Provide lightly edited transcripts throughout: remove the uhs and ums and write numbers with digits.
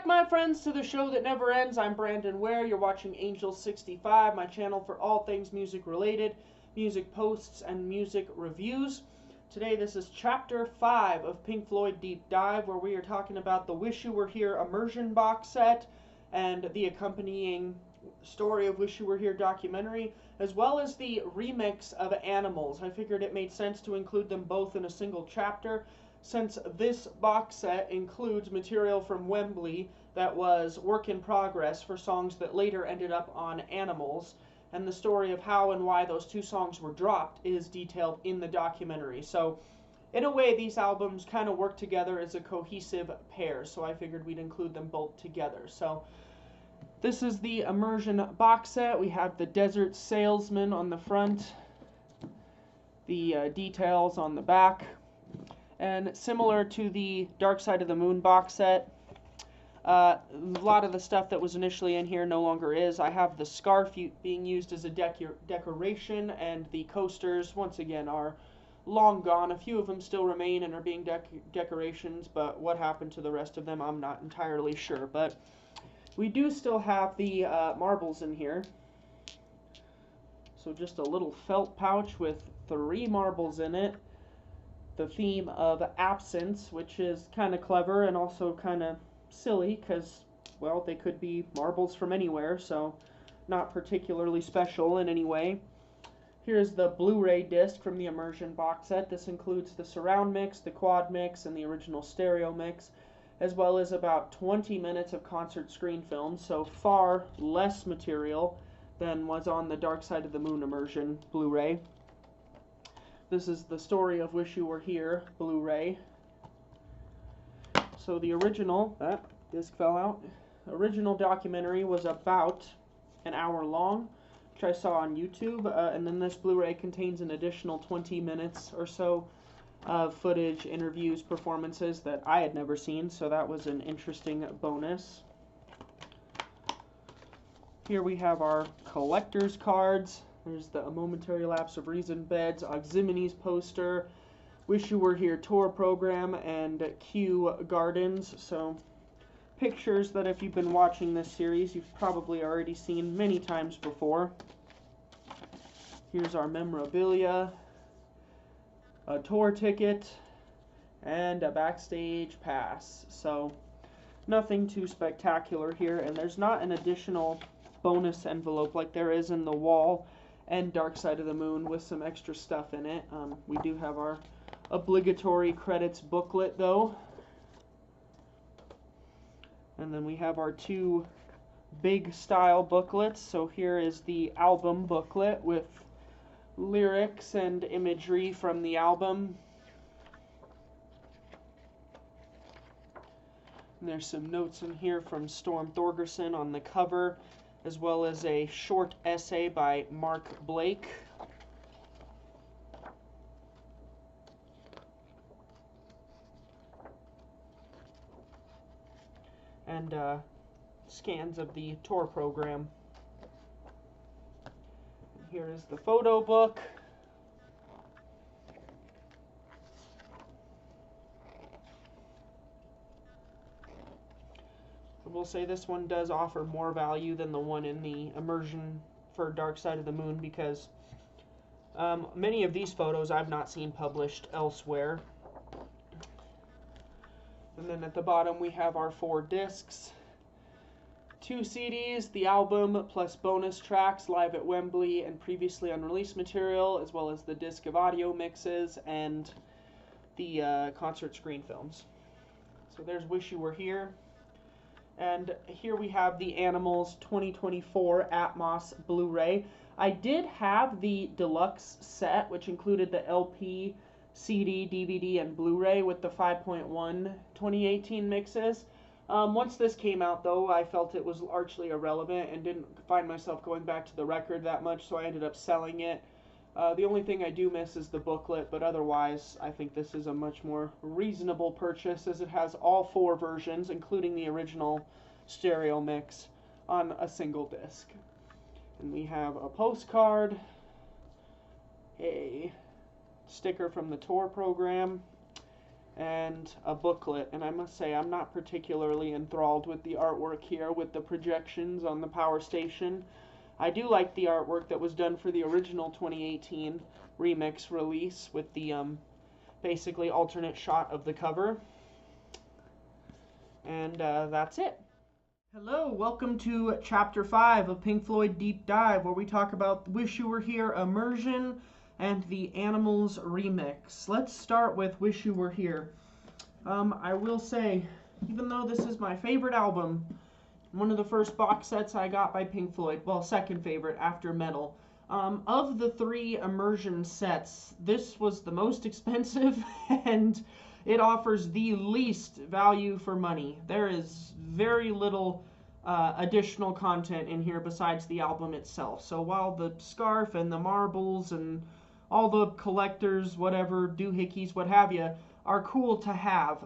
my friends, to the show that never ends. I'm Brandon Ware. You're watching Angel 65, my channel for all things music related, music posts, and music reviews. Today, this is Chapter 5 of Pink Floyd Deep Dive, where we are talking about the Wish You Were Here Immersion box set and the accompanying Story of Wish You Were Here documentary, as well as the remix of Animals. I figured it made sense to include them both in a single chapter, since this box set includes material from Wembley that was work in progress for songs that later ended up on Animals, and the story of how and why those two songs were dropped is detailed in the documentary. So in a way, these albums kind of work together as a cohesive pair, so I figured we'd include them both together. So this is the Immersion box set. We have the Desert Salesman on the front, the details on the back. And similar to the Dark Side of the Moon box set, a lot of the stuff that was initially in here no longer is. I have the scarf being used as a decoration, and the coasters, once again, are long gone. A few of them still remain and are being decorations, but what happened to the rest of them, I'm not entirely sure. But we do still have the marbles in here. So just a little felt pouch with 3 marbles in it. The theme of absence, which is kind of clever and also kind of silly because, well, they could be marbles from anywhere, so not particularly special in any way. Here's the Blu-ray disc from the Immersion box set. This includes the surround mix, the quad mix, and the original stereo mix, as well as about 20 minutes of concert screen film, so far less material than was on the Dark Side of the Moon Immersion Blu-ray. This is the Story of Wish You Were Here Blu-ray. So the original, that disc fell out. Original documentary was about an hour long, which I saw on YouTube, and then this Blu-ray contains an additional 20 minutes or so of footage, interviews, performances that I had never seen, so that was an interesting bonus. Here we have our collector's cards. There's the A Momentary Lapse of Reason Beds, Oxymeni's poster, Wish You Were Here tour program, and Kew Gardens. So pictures that if you've been watching this series, you've probably already seen many times before. Here's our memorabilia, a tour ticket, and a backstage pass. So nothing too spectacular here, and there's not an additional bonus envelope like there is in the Wall and Dark Side of the Moon with some extra stuff in it. We do have our obligatory credits booklet though. And then we have our 2 big style booklets. So here is the album booklet with lyrics and imagery from the album. And there's some notes in here from Storm Thorgerson on the cover, as well as a short essay by Mark Blake. And scans of the tour program. And here is the photo book. I will say this one does offer more value than the one in the Immersion for Dark Side of the Moon, because many of these photos I've not seen published elsewhere. And then at the bottom we have our 4 discs, 2 CDs, the album plus bonus tracks, live at Wembley and previously unreleased material, as well as the disc of audio mixes and the concert screen films. So there's Wish You Were Here. And here we have the Animals 2024 Atmos Blu-ray. I did have the deluxe set, which included the LP, CD, DVD, and Blu-ray with the 5.1 2018 mixes. Once this came out, though, I felt it was largely irrelevant and didn't find myself going back to the record that much, so I ended up selling it. The only thing I do miss is the booklet, but otherwise I think this is a much more reasonable purchase, as it has all 4 versions, including the original stereo mix, on a single disc. And we have a postcard, a sticker from the tour program, and a booklet. And I must say, I'm not particularly enthralled with the artwork here with the projections on the power station. I do like the artwork that was done for the original 2018 remix release with the basically alternate shot of the cover. And that's it. Hello, welcome to Chapter 5 of Pink Floyd Deep Dive, where we talk about Wish You Were Here, Immersion, and the Animals remix. Let's start with Wish You Were Here. I will say, even though this is my favorite album, one of the first box sets I got by Pink Floyd, well, second favorite after Metal, of the 3 Immersion sets, this was the most expensive, and it offers the least value for money. There is very little additional content in here besides the album itself. So while the scarf and the marbles and all the collectors, whatever, doohickeys, what have you, are cool to have,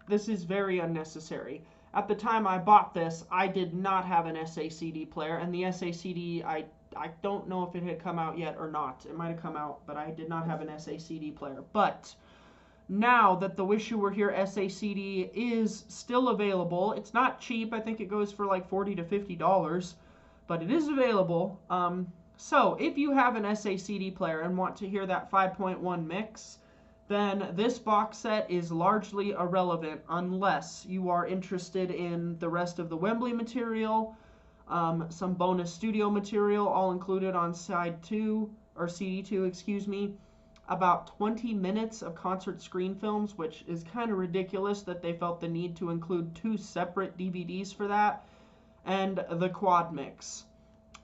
this is very unnecessary. At the time I bought this, I did not have an SACD player, and the SACD, I don't know if it had come out yet or not. It might have come out, but I did not have an SACD player. But now that the Wish You Were Here SACD is still available, it's not cheap. I think it goes for like $40 to $50, but it is available. So if you have an SACD player and want to hear that 5.1 mix, then this box set is largely irrelevant unless you are interested in the rest of the Wembley material, some bonus studio material, all included on side 2, or CD2, excuse me, about 20 minutes of concert screen films, which is kind of ridiculous that they felt the need to include 2 separate DVDs for that, and the quad mix.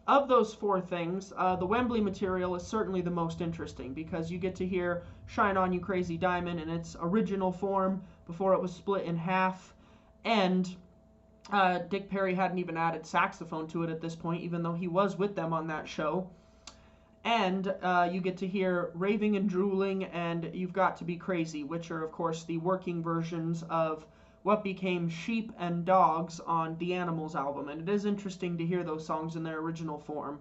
Of those 4 things, the Wembley material is certainly the most interesting because you get to hear Shine On You Crazy Diamond in its original form before it was split in half, and Dick Perry hadn't even added saxophone to it at this point, even though he was with them on that show. And you get to hear Raving and Drooling and You've Got to Be Crazy, which are, of course, the working versions of what became Sheep and Dogs on the Animals album. And it is interesting to hear those songs in their original form.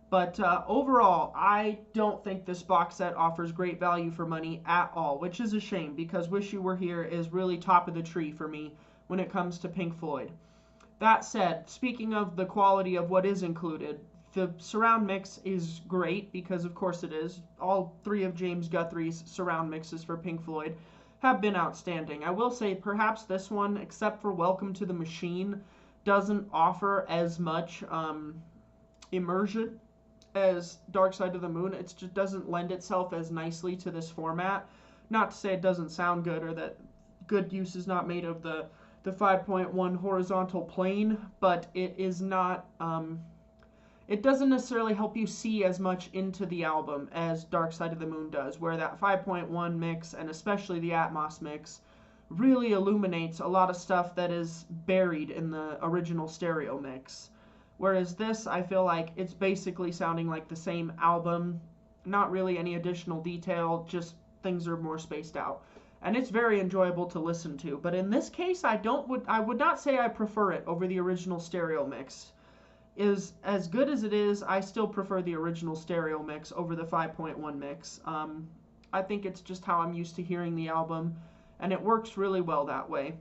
But overall, I don't think this box set offers great value for money at all, which is a shame because Wish You Were Here is really top of the tree for me when it comes to Pink Floyd. That said, speaking of the quality of what is included, the surround mix is great because of course it is. All 3 of James Guthrie's surround mixes for Pink Floyd have been outstanding. I will say perhaps this one, except for Welcome to the Machine, doesn't offer as much immersion as Dark Side of the Moon. It just doesn't lend itself as nicely to this format. Not to say it doesn't sound good or that good use is not made of the 5.1 horizontal plane, but it is not... it doesn't necessarily help you see as much into the album as Dark Side of the Moon does, where that 5.1 mix, and especially the Atmos mix, really illuminates a lot of stuff that is buried in the original stereo mix. Whereas this, I feel like it's basically sounding like the same album, not really any additional detail, just things are more spaced out. And it's very enjoyable to listen to. But in this case, I would not say I prefer it over the original stereo mix. Is as good as it is, I still prefer the original stereo mix over the 5.1 mix. I think it's just how I'm used to hearing the album, and it works really well that way.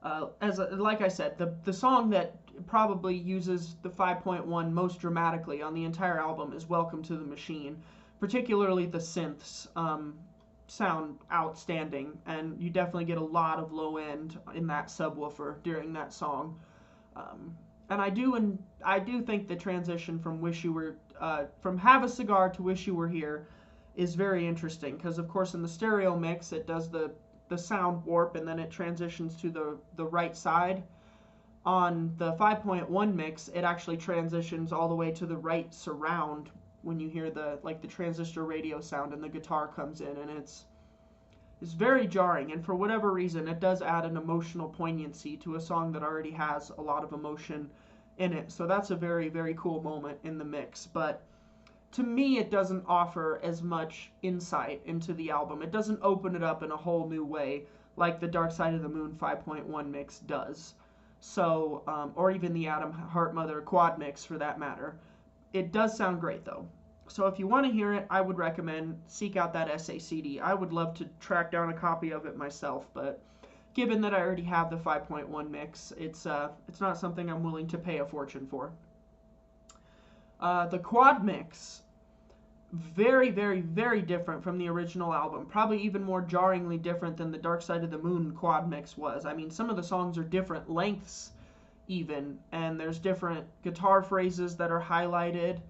Like I said, the song that probably uses the 5.1 most dramatically on the entire album is Welcome to the Machine. Particularly the synths sound outstanding, and you definitely get a lot of low end in that subwoofer during that song. And I do think the transition from from Have a Cigar to Wish You Were Here is very interesting, because of course in the stereo mix it does the sound warp and then it transitions to the right side. On the 5.1 mix, it actually transitions all the way to the right surround when you hear the transistor radio sound and the guitar comes in, and it's very jarring, and for whatever reason it does add an emotional poignancy to a song that already has a lot of emotion in it. So that's a very, very cool moment in the mix, but to me it doesn't offer as much insight into the album. It doesn't open it up in a whole new way like the Dark Side of the Moon 5.1 mix does. So or even the Adam Heart Mother quad mix for that matter. It does sound great though. So if you want to hear it, I would recommend seek out that SACD. I would love to track down a copy of it myself, but given that I already have the 5.1 mix, it's not something I'm willing to pay a fortune for. The quad mix, very, very, very different from the original album. Probably even more jarringly different than the Dark Side of the Moon quad mix was. I mean, some of the songs are different lengths even, and there's different guitar phrases that are highlighted.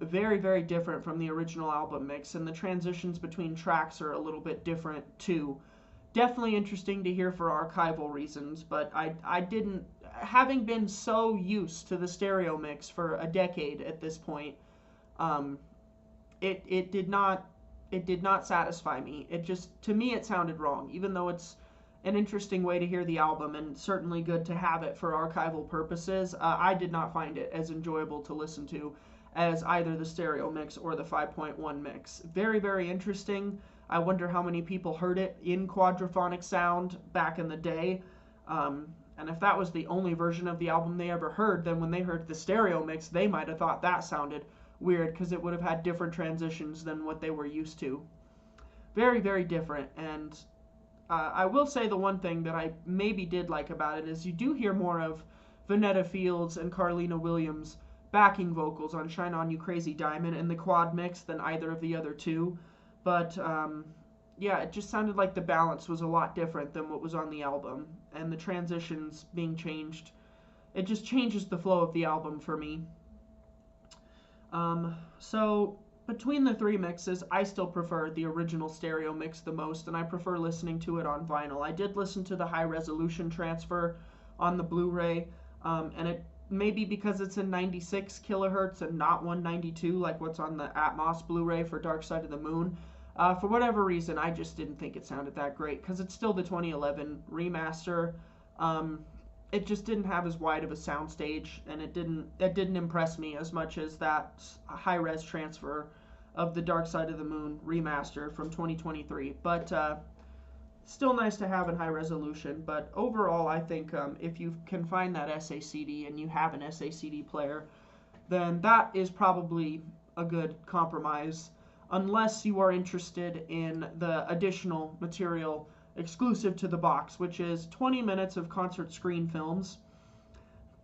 Very, very different from the original album mix, and the transitions between tracks are a little bit different too. Definitely interesting to hear for archival reasons, but I didn't, having been so used to the stereo mix for a decade at this point, it did not satisfy me. It just, to me, it sounded wrong, even though it's an interesting way to hear the album and certainly good to have it for archival purposes. I did not find it as enjoyable to listen to as either the stereo mix or the 5.1 mix. Very, very interesting. I wonder how many people heard it in quadraphonic sound back in the day. And if that was the only version of the album they ever heard, then when they heard the stereo mix, they might have thought that sounded weird because it would have had different transitions than what they were used to. Very, very different. And I will say the one thing that I maybe did like about it is you do hear more of Vanetta Fields and Carlina Williams backing vocals on Shine On You Crazy Diamond in the quad mix than either of the other two. But yeah, it just sounded like the balance was a lot different than what was on the album. And the transitions being changed, it just changes the flow of the album for me. So between the three mixes, I still prefer the original stereo mix the most, and I prefer listening to it on vinyl. I did listen to the high resolution transfer on the Blu-ray, and it may be because it's in 96 kilohertz and not 192 like what's on the Atmos Blu-ray for Dark Side of the Moon. For whatever reason, I just didn't think it sounded that great, because it's still the 2011 remaster. It just didn't have as wide of a soundstage, and it didn't impress me as much as that high-res transfer of the Dark Side of the Moon remaster from 2023. But still nice to have in high resolution. But overall, I think if you can find that SACD and you have an SACD player, then that is probably a good compromise, unless you are interested in the additional material exclusive to the box, which is 20 minutes of concert screen films.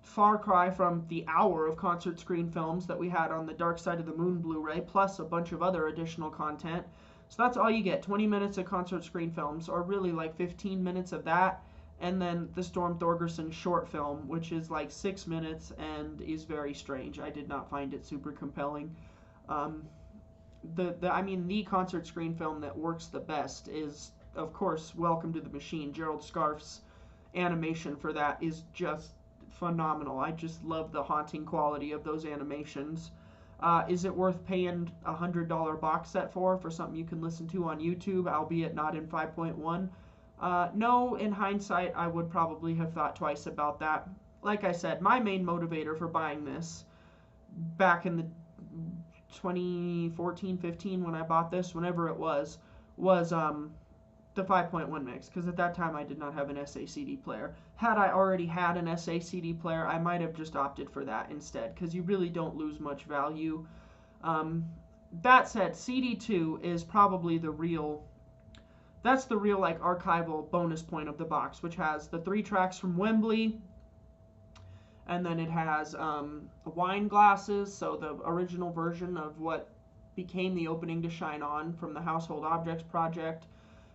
Far cry from the hour of concert screen films that we had on the Dark Side of the Moon Blu-ray, plus a bunch of other additional content. So that's all you get, 20 minutes of concert screen films, or really like 15 minutes of that, and then the Storm Thorgerson short film, which is like 6 minutes and is very strange. I did not find it super compelling. The concert screen film that works the best is, of course, Welcome to the Machine. Gerald Scarf's animation for that is just phenomenal. I just love the haunting quality of those animations. Is it worth paying a $100 box set for something you can listen to on YouTube, albeit not in 5.1? No, in hindsight, I would probably have thought twice about that. Like I said, my main motivator for buying this back in the 2014-15 when I bought this, whenever it was the 5.1 mix, because at that time I did not have an SACD player. Had I already had an SACD player, I might have just opted for that instead, because you really don't lose much value. That said, CD2 is probably the real like archival bonus point of the box, which has the 3 tracks from Wembley, and then it has wine glasses, so the original version of what became the opening to Shine On from the Household Objects project.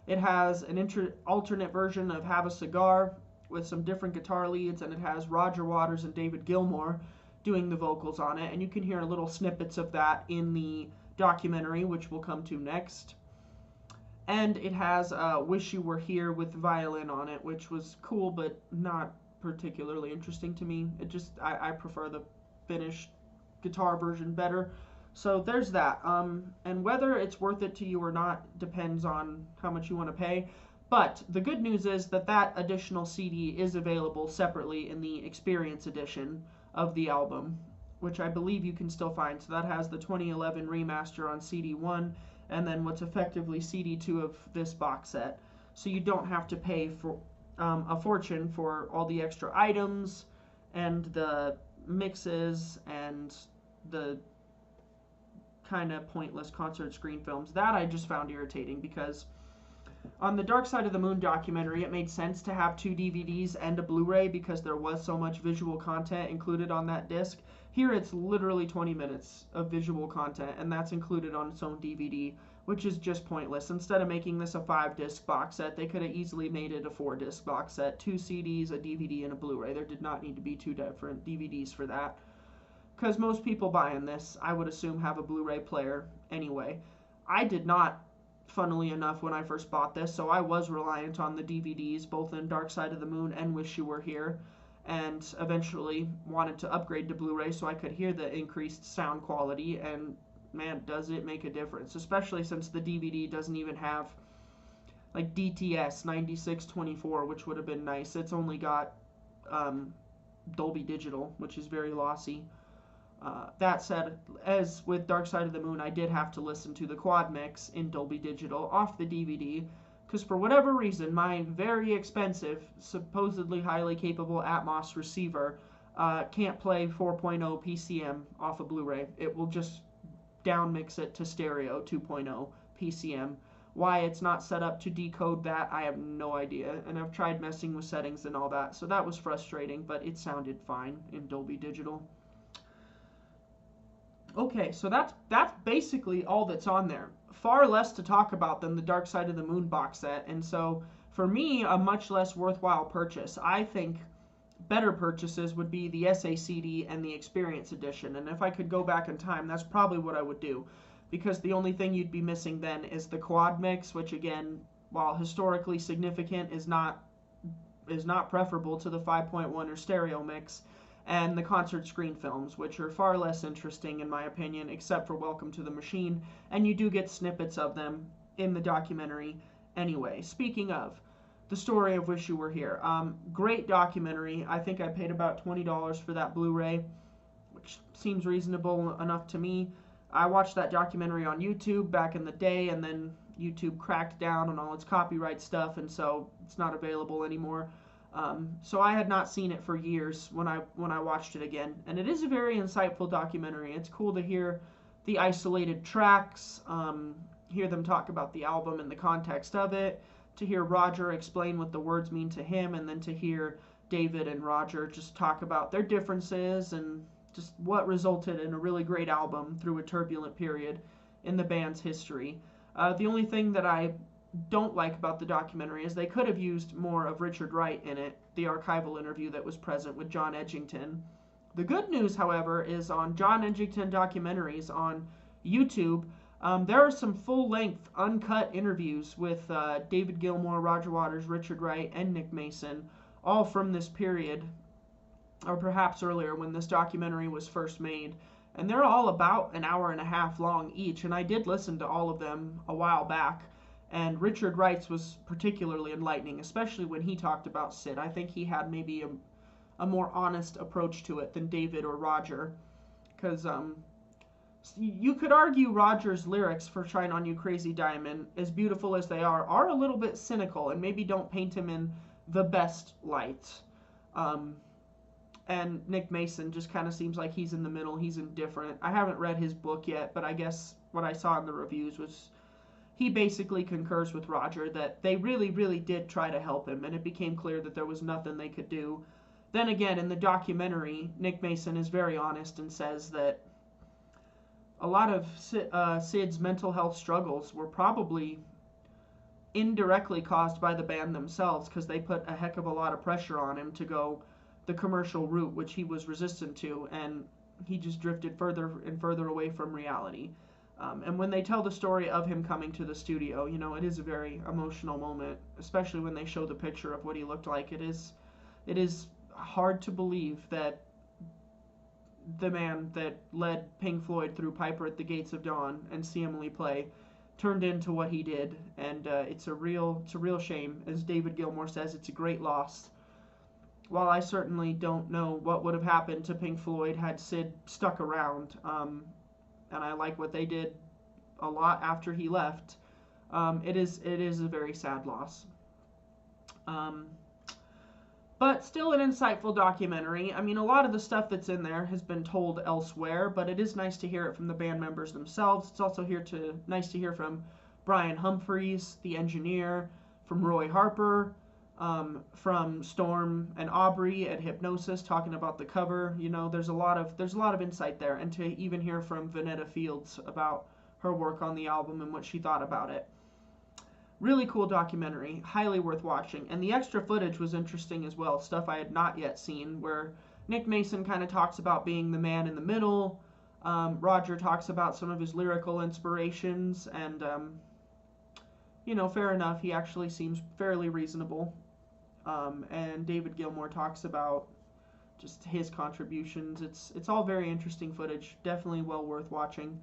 It has an alternate version of Have a Cigar with some different guitar leads, and it has Roger Waters and David Gilmour doing the vocals on it, and you can hear little snippets of that in the documentary, which we'll come to next. And it has Wish You Were Here with violin on it, which was cool, but not particularly interesting to me. I prefer the finished guitar version better. So there's that. And whether it's worth it to you or not depends on how much you want to pay. But the good news is that additional CD is available separately in the Experience edition of the album, which I believe you can still find. So that has the 2011 remaster on CD1, and then what's effectively CD2 of this box set. So you don't have to pay for a fortune for all the extra items and the mixes and the kind of pointless concert screen films. That I just found irritating because on the Dark Side of the Moon documentary, it made sense to have 2 DVDs and a Blu-ray because there was so much visual content included on that disc. Here it's literally 20 minutes of visual content, and that's included on its own DVD, which is just pointless. Instead of making this a 5-disc box set, they could have easily made it a 4-disc box set, 2 CDs, a DVD, and a Blu-ray. There did not need to be 2 different DVDs for that, because most people buying this, I would assume, have a Blu-ray player anyway. I did not, funnily enough, when I first bought this, so I was reliant on the DVDs, both in Dark Side of the Moon and Wish You Were Here, and eventually wanted to upgrade to Blu-ray so I could hear the increased sound quality, and man, does it make a difference, especially since the DVD doesn't even have like DTS 9624, which would have been nice. It's only got Dolby Digital, which is very lossy. That said, as with Dark Side of the Moon, I did have to listen to the quad mix in Dolby Digital off the DVD, because for whatever reason, my very expensive, supposedly highly capable Atmos receiver can't play 4.0 PCM off a Blu-ray. It will just down mix it to stereo 2.0 PCM. Why it's not set up to decode that, I have no idea, and I've tried messing with settings and all that, so that was frustrating, but it sounded fine in Dolby Digital. Okay, so that's basically all that's on there. Far less to talk about than the Dark Side of the Moon box set, and so for me, a much less worthwhile purchase. I think better purchases would be the SACD and the Experience Edition, and if I could go back in time, that's probably what I would do, because the only thing you'd be missing then is the quad mix, which again, while historically significant, is not preferable to the 5.1 or stereo mix, and the concert screen films, which are far less interesting in my opinion, except for Welcome to the Machine, and you do get snippets of them in the documentary anyway. Speaking of, the story of Wish You Were Here. Great documentary. I think I paid about $20 for that Blu-ray, which seems reasonable enough to me. I watched that documentary on YouTube back in the day, and then YouTube cracked down on all its copyright stuff, and so it's not available anymore. So I had not seen it for years when I watched it again, and it is a very insightful documentary. It's cool to hear the isolated tracks, hear them talk about the album and the context of it, to hear Roger explain what the words mean to him, and then to hear David and Roger just talk about their differences and just what resulted in a really great album through a turbulent period in the band's history. The only thing that I don't like about the documentary is they could have used more of Richard Wright in it, the archival interview that was present with John Edgington. The good news, however, is on John Edgington documentaries on YouTube, there are some full-length, uncut interviews with David Gilmour, Roger Waters, Richard Wright, and Nick Mason, all from this period, or perhaps earlier when this documentary was first made. And they're all about an hour and a half long each, and I did listen to all of them a while back. And Richard Wright's was particularly enlightening, especially when he talked about Sid. I think he had maybe a more honest approach to it than David or Roger. Because you could argue Roger's lyrics for Shine On You Crazy Diamond, as beautiful as they are a little bit cynical and maybe don't paint him in the best light. And Nick Mason just kind of seems like he's in the middle, he's indifferent. I haven't read his book yet, but I guess what I saw in the reviews was he basically concurs with Roger that they really, really did try to help him, and it became clear that there was nothing they could do. Then again, in the documentary, Nick Mason is very honest and says that a lot of Sid's mental health struggles were probably indirectly caused by the band themselves, because they put a heck of a lot of pressure on him to go the commercial route, which he was resistant to, and he just drifted further and further away from reality. And when they tell the story of him coming to the studio, you know, it is a very emotional moment, especially when they show the picture of what he looked like. It is hard to believe that the man that led Pink Floyd through Piper at the Gates of Dawn and See Emily Play turned into what he did, and it's a real shame. As David Gilmour says, it's a great loss. While I certainly don't know what would have happened to Pink Floyd had Sid stuck around, and I like what they did a lot after he left, it is a very sad loss. But still an insightful documentary. I mean, a lot of the stuff that's in there has been told elsewhere, but it is nice to hear it from the band members themselves. It's also nice to hear from Brian Humphreys, the engineer, from Roy Harper, from Storm and Aubrey at Hypnosis, talking about the cover. You know, there's a lot of insight there, and to even hear from Vanetta Fields about her work on the album and what she thought about it. Really cool documentary, highly worth watching. And the extra footage was interesting as well, stuff I had not yet seen, where Nick Mason kind of talks about being the man in the middle. Roger talks about some of his lyrical inspirations, and, you know, fair enough, he actually seems fairly reasonable. And David Gilmour talks about just his contributions. It's all very interesting footage, definitely well worth watching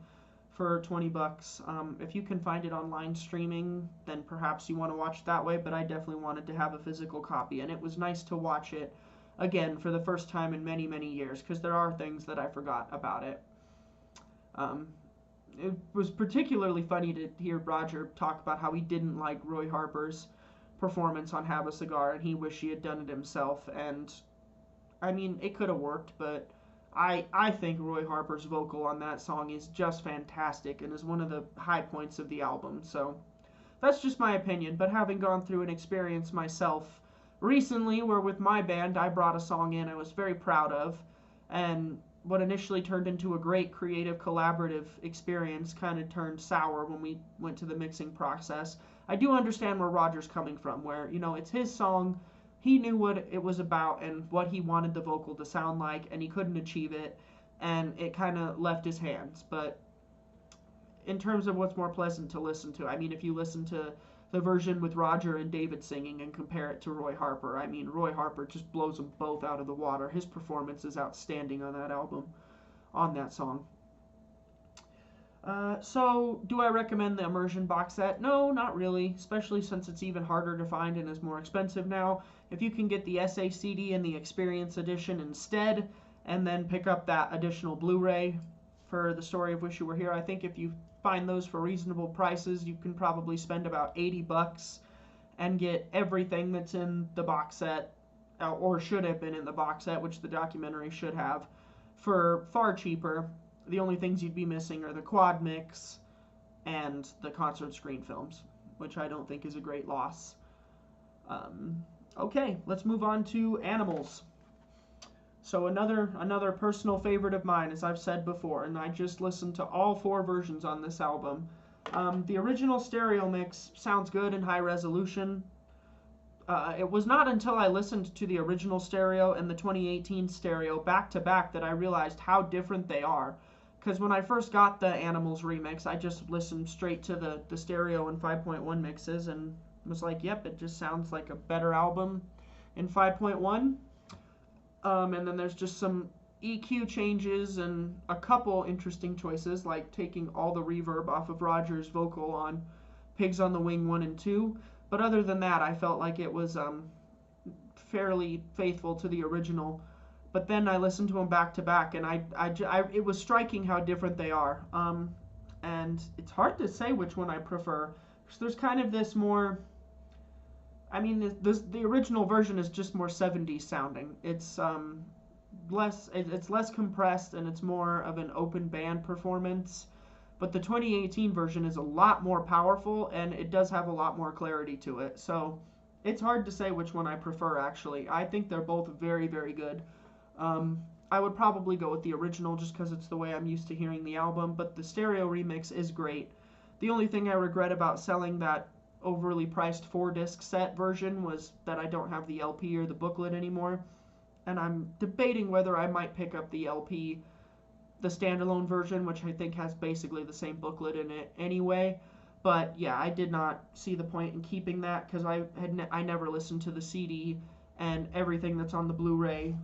for $20. If you can find it online streaming, then perhaps you want to watch it that way, but I definitely wanted to have a physical copy, and it was nice to watch it again for the first time in many, many years, because there are things that I forgot about it. It was particularly funny to hear Roger talk about how he didn't like Roy Harper's performance on Have a Cigar, and he wished he had done it himself, and I mean, it could have worked, but I think Roy Harper's vocal on that song is just fantastic and is one of the high points of the album. So that's just my opinion, but having gone through an experience myself recently where with my band I brought a song in I was very proud of, and what initially turned into a great creative collaborative experience kind of turned sour when we went to the mixing process. I do understand where Roger's coming from, where, you know, it's his song. He knew what it was about and what he wanted the vocal to sound like, and he couldn't achieve it, and it kind of left his hands. But in terms of what's more pleasant to listen to, I mean, if you listen to the version with Roger and David singing and compare it to Roy Harper, I mean, Roy Harper just blows them both out of the water. His performance is outstanding on that album, on that song. So, do I recommend the Immersion box set? No, not really, especially since it's even harder to find and is more expensive now. If you can get the SACD and the Experience Edition instead, and then pick up that additional Blu-ray for The Story of Wish You Were Here, I think if you find those for reasonable prices, you can probably spend about $80 and get everything that's in the box set, or should have been in the box set, which the documentary should have, for far cheaper. The only things you'd be missing are the quad mix and the concert screen films, which I don't think is a great loss. Okay, let's move on to Animals. So another personal favorite of mine, as I've said before, and I just listened to all 4 versions on this album. The original stereo mix sounds good in high resolution. It was not until I listened to the original stereo and the 2018 stereo back to back that I realized how different they are. Because when I first got the Animals remix, I just listened straight to the stereo and 5.1 mixes and was like, yep, it just sounds like a better album in 5.1. And then there's just some EQ changes and a couple interesting choices, like taking all the reverb off of Roger's vocal on Pigs on the Wing 1 and 2. But other than that, I felt like it was fairly faithful to the original. But then I listened to them back to back, and it was striking how different they are. And it's hard to say which one I prefer. So there's kind of this more, I mean, the original version is just more 70s sounding. It's less compressed, and it's more of an open band performance. But the 2018 version is a lot more powerful, and it does have a lot more clarity to it. So it's hard to say which one I prefer, actually. I think they're both very, very good. I would probably go with the original just because it's the way I'm used to hearing the album, but the stereo remix is great. The only thing I regret about selling that overly priced 4-disc set version was that I don't have the LP or the booklet anymore, and I'm debating whether I might pick up the LP, the standalone version, which I think has basically the same booklet in it anyway. But yeah, I did not see the point in keeping that because I never listened to the CD, and everything that's on the Blu-ray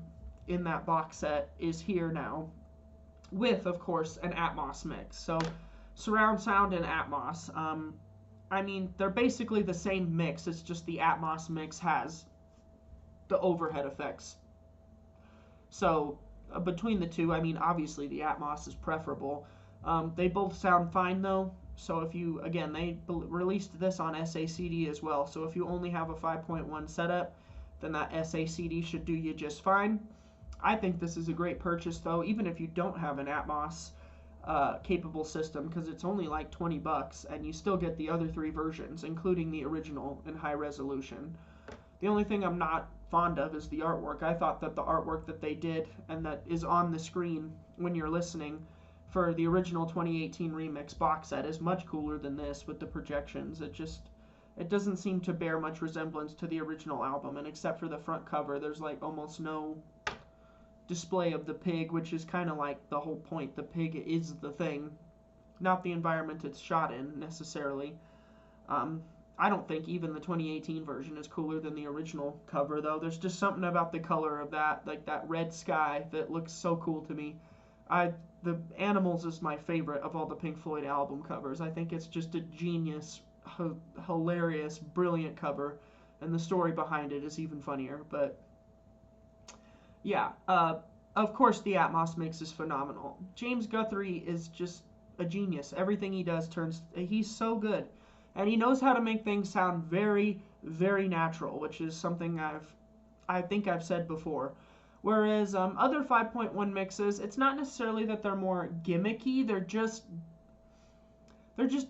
in that box set is here now, with, of course, an Atmos mix. So surround sound and Atmos. I mean, they're basically the same mix. It's just the Atmos mix has the overhead effects. So between the two, I mean, obviously the Atmos is preferable. They both sound fine though. So if you, again, they released this on SACD as well. So if you only have a 5.1 setup, then that SACD should do you just fine. I think this is a great purchase, though, even if you don't have an Atmos capable system, because it's only like $20 and you still get the other 3 versions, including the original in high resolution. The only thing I'm not fond of is the artwork. I thought that the artwork that they did and that is on the screen when you're listening for the original 2018 remix box set is much cooler than this with the projections. It doesn't seem to bear much resemblance to the original album, and except for the front cover, there's like almost no display of the pig, which is kind of like the whole point. The pig is the thing, not the environment it's shot in necessarily. I don't think even the 2018 version is cooler than the original cover, though. There's just something about the color of that, like that red sky, that looks so cool to me. The Animals is my favorite of all the Pink Floyd album covers. I think it's just a genius, hilarious, brilliant cover, and the story behind it is even funnier. But yeah, of course the Atmos mix is phenomenal. James Guthrie is just a genius. Everything he does he's so good. And he knows how to make things sound very, very natural, which is something I think I've said before. Whereas other 5.1 mixes, it's not necessarily that they're more gimmicky, they're just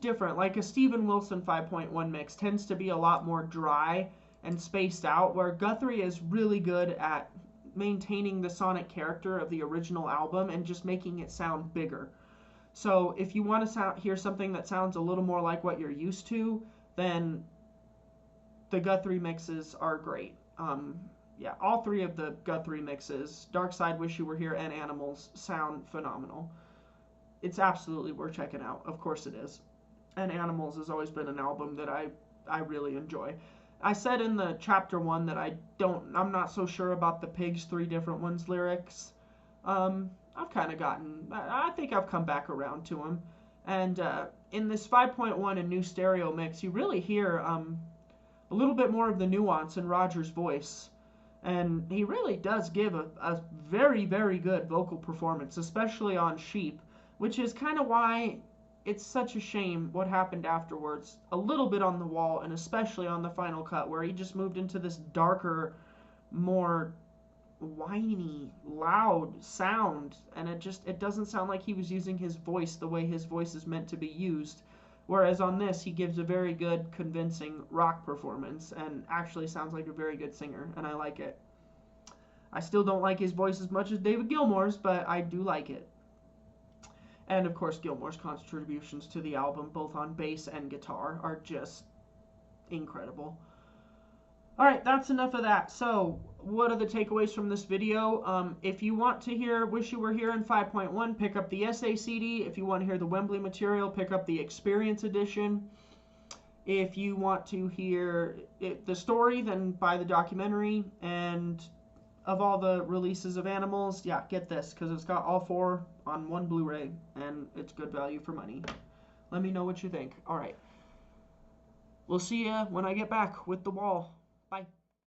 different. Like a Steven Wilson 5.1 mix tends to be a lot more dry and spaced out, where Guthrie is really good at maintaining the sonic character of the original album and just making it sound bigger. So if you want to hear something that sounds a little more like what you're used to, then the Guthrie mixes are great. Yeah, all 3 of the Guthrie mixes, Dark Side, Wish You Were Here, and Animals, sound phenomenal. It's absolutely worth checking out. Of course it is. And Animals has always been an album that I really enjoy. I said in the chapter 1 that I'm not so sure about the Pigs 3 Different Ones lyrics. I've kind of I think I've come back around to them. And in this 5.1 and new stereo mix, you really hear a little bit more of the nuance in Roger's voice. And he really does give a very, very good vocal performance, especially on Sheep, which is kind of why it's such a shame what happened afterwards. A little bit on The Wall, and especially on the final cut, where he just moved into this darker, more whiny, loud sound, and it doesn't sound like he was using his voice the way his voice is meant to be used. Whereas on this, he gives a very good, convincing rock performance and actually sounds like a very good singer, and I like it. I still don't like his voice as much as David Gilmour's, but I do like it. And of course, Gilmour's contributions to the album, both on bass and guitar, are just incredible. Alright, that's enough of that. So, what are the takeaways from this video? If you want to hear Wish You Were Here in 5.1, pick up the SACD. If you want to hear the Wembley material, pick up the Experience Edition. If you want to hear the story, then buy the documentary. And of all the releases of Animals, yeah, get this, because it's got all 4 on one Blu-ray, and it's good value for money. Let me know what you think. Alright. We'll see ya when I get back with The Wall.